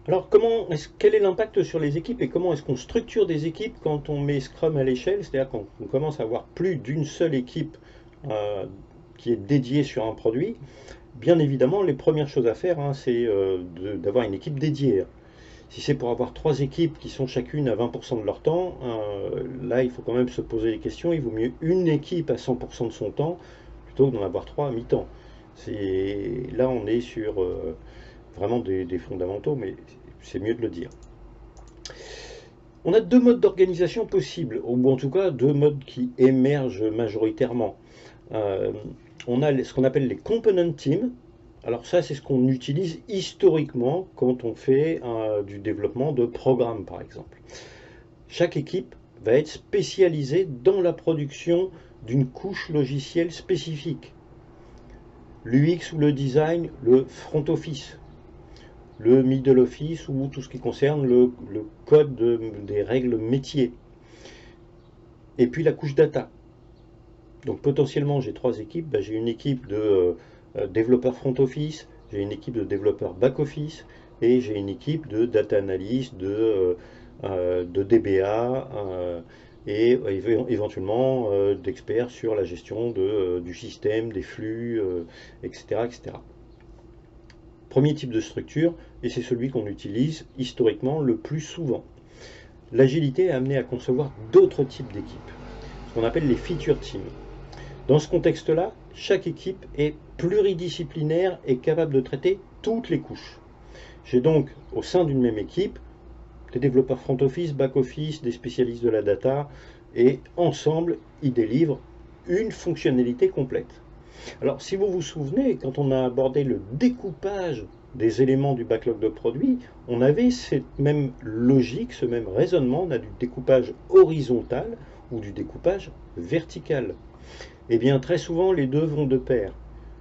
Alors, quel est l'impact sur les équipes et comment est-ce qu'on structure des équipes quand on met Scrum à l'échelle? C'est-à-dire quand on commence à avoir plus d'une seule équipe euh, qui est dédiée sur un produit. Bien évidemment, les premières choses à faire, hein, c'est d'avoir une équipe dédiée. Si c'est pour avoir trois équipes qui sont chacune à 20% de leur temps, là, il faut quand même se poser des questions. Il vaut mieux une équipe à 100% de son temps plutôt que d'en avoir trois à mi-temps. Là, on est sur vraiment des fondamentaux, mais c'est mieux de le dire. On a deux modes d'organisation possibles, ou en tout cas deux modes qui émergent majoritairement. Euh, on a ce qu'on appelle les component teams. Alors ça, c'est ce qu'on utilise historiquement quand on fait du développement de programmes, par exemple. Chaque équipe va être spécialisée dans la production d'une couche logicielle spécifique. L'UX ou le design, le front office, le middle office ou tout ce qui concerne le code des règles métiers. Et puis la couche data. Donc potentiellement, j'ai trois équipes. Ben, j'ai une équipe de développeurs front office, j'ai une équipe de développeurs back office et j'ai une équipe de data analyst, de DBA et éventuellement d'experts sur la gestion du système, des flux, etc., etc. Premier type de structure, et c'est celui qu'on utilise historiquement le plus souvent. L'agilité est amenée à concevoir d'autres types d'équipes, ce qu'on appelle les feature teams. Dans ce contexte-là, chaque équipe est pluridisciplinaire et capable de traiter toutes les couches. J'ai donc au sein d'une même équipe des développeurs front office, back office, des spécialistes de la data, et ensemble, ils délivrent une fonctionnalité complète. Alors, si vous vous souvenez, quand on a abordé le découpage des éléments du backlog de produits, on avait cette même logique, ce même raisonnement, on a du découpage horizontal ou du découpage vertical. Eh bien, très souvent, les deux vont de pair.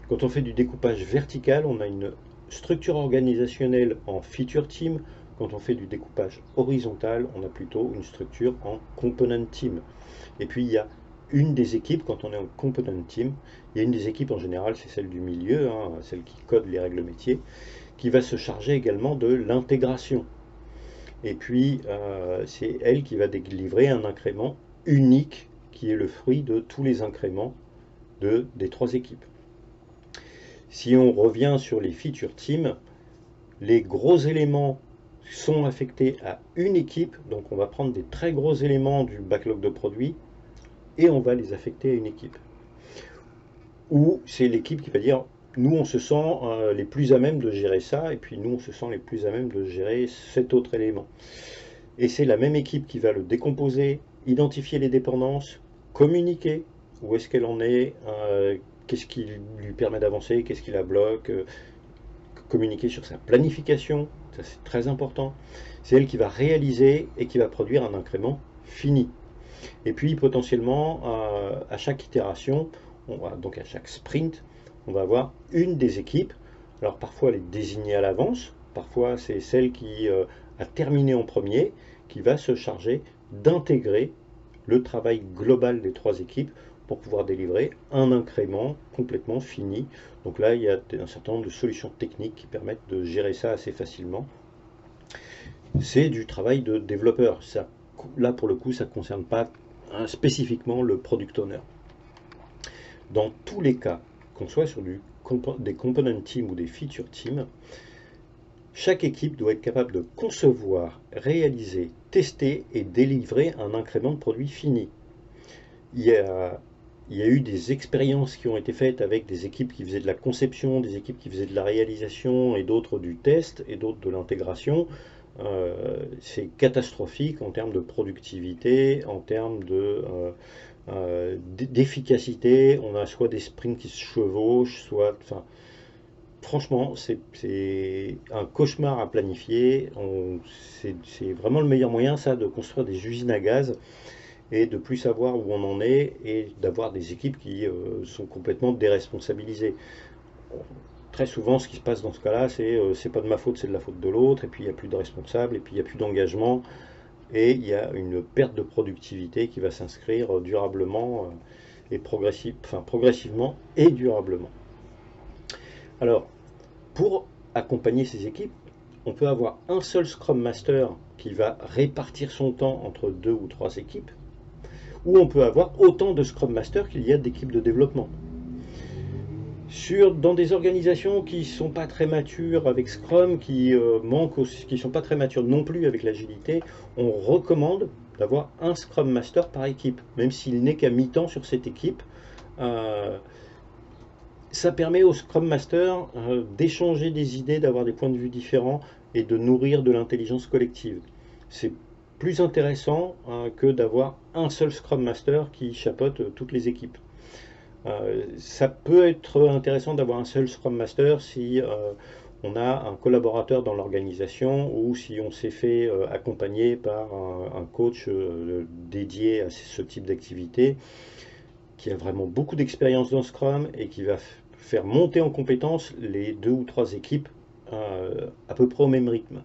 Quand on fait du découpage vertical, on a une structure organisationnelle en feature team. Quand on fait du découpage horizontal, on a plutôt une structure en component team. Et puis, il y a une des équipes, quand on est en component team, il y a une des équipes en général, c'est celle du milieu, hein, celle qui code les règles métiers, qui va se charger également de l'intégration. Et puis, c'est elle qui va délivrer un incrément unique qui est le fruit de tous les incréments des trois équipes. Si on revient sur les feature teams, les gros éléments sont affectés à une équipe, donc on va prendre des très gros éléments du backlog de produits et on va les affecter à une équipe. Ou c'est l'équipe qui va dire nous on se sent les plus à même de gérer ça et puis nous on se sent les plus à même de gérer cet autre élément. Et c'est la même équipe qui va le décomposer, identifier les dépendances, communiquer où est-ce qu'elle en est, qu'est-ce qui lui permet d'avancer, qu'est-ce qui la bloque, communiquer sur sa planification, ça c'est très important. C'est elle qui va réaliser et qui va produire un incrément fini. Et puis potentiellement, à chaque itération, donc à chaque sprint, on va avoir une des équipes. Alors parfois elle est désignée à l'avance, parfois c'est celle qui a terminé en premier, qui va se charger d'intégrer le travail global des trois équipes pour pouvoir délivrer un incrément complètement fini. Donc là, il y a un certain nombre de solutions techniques qui permettent de gérer ça assez facilement. C'est du travail de développeur. Ça, là, pour le coup, ça ne concerne pas spécifiquement le product owner. Dans tous les cas, qu'on soit sur des component teams ou des feature teams, chaque équipe doit être capable de concevoir, réaliser, tester et délivrer un incrément de produit fini. Il y a, il y a eu des expériences qui ont été faites avec des équipes qui faisaient de la conception, des équipes qui faisaient de la réalisation et d'autres du test et d'autres de l'intégration. C'est catastrophique en termes de productivité, en termes d'efficacité. On a soit des sprints qui se chevauchent, soit... Enfin, franchement, c'est un cauchemar à planifier. C'est vraiment le meilleur moyen, ça, de construire des usines à gaz et de plus savoir où on en est et d'avoir des équipes qui sont complètement déresponsabilisées. Très souvent, ce qui se passe dans ce cas-là, c'est pas de ma faute, c'est de la faute de l'autre, et puis il n'y a plus de responsable, et puis il n'y a plus d'engagement, et il y a une perte de productivité qui va s'inscrire durablement et progressivement et durablement. Alors, pour accompagner ces équipes, on peut avoir un seul Scrum Master qui va répartir son temps entre 2 ou 3 équipes, ou on peut avoir autant de Scrum Masters qu'il y a d'équipes de développement. Dans des organisations qui ne sont pas très matures avec Scrum, qui ne sont pas très matures non plus avec l'agilité, on recommande d'avoir un Scrum Master par équipe, même s'il n'est qu'à mi-temps sur cette équipe. Ça permet au Scrum Master d'échanger des idées, d'avoir des points de vue différents et de nourrir de l'intelligence collective. C'est plus intéressant que d'avoir un seul Scrum Master qui chapeaute toutes les équipes. Ça peut être intéressant d'avoir un seul Scrum Master si on a un collaborateur dans l'organisation ou si on s'est fait accompagner par un coach dédié à ce type d'activité qui a vraiment beaucoup d'expérience dans Scrum et qui va faire monter en compétence les 2 ou 3 équipes à peu près au même rythme.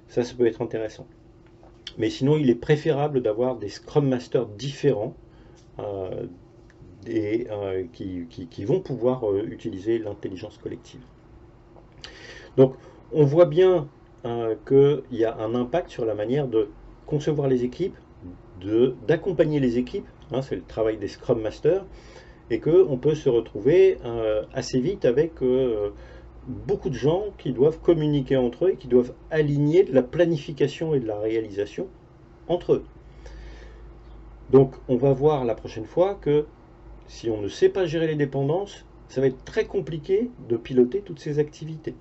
Ça peut être intéressant. Mais sinon, il est préférable d'avoir des Scrum Masters différents qui vont pouvoir utiliser l'intelligence collective. Donc, on voit bien qu'il y a un impact sur la manière de concevoir les équipes, d'accompagner les équipes, hein, c'est le travail des Scrum Masters, et qu'on peut se retrouver assez vite avec beaucoup de gens qui doivent communiquer entre eux et qui doivent aligner de la planification et de la réalisation entre eux. Donc on va voir la prochaine fois que si on ne sait pas gérer les dépendances, ça va être très compliqué de piloter toutes ces activités.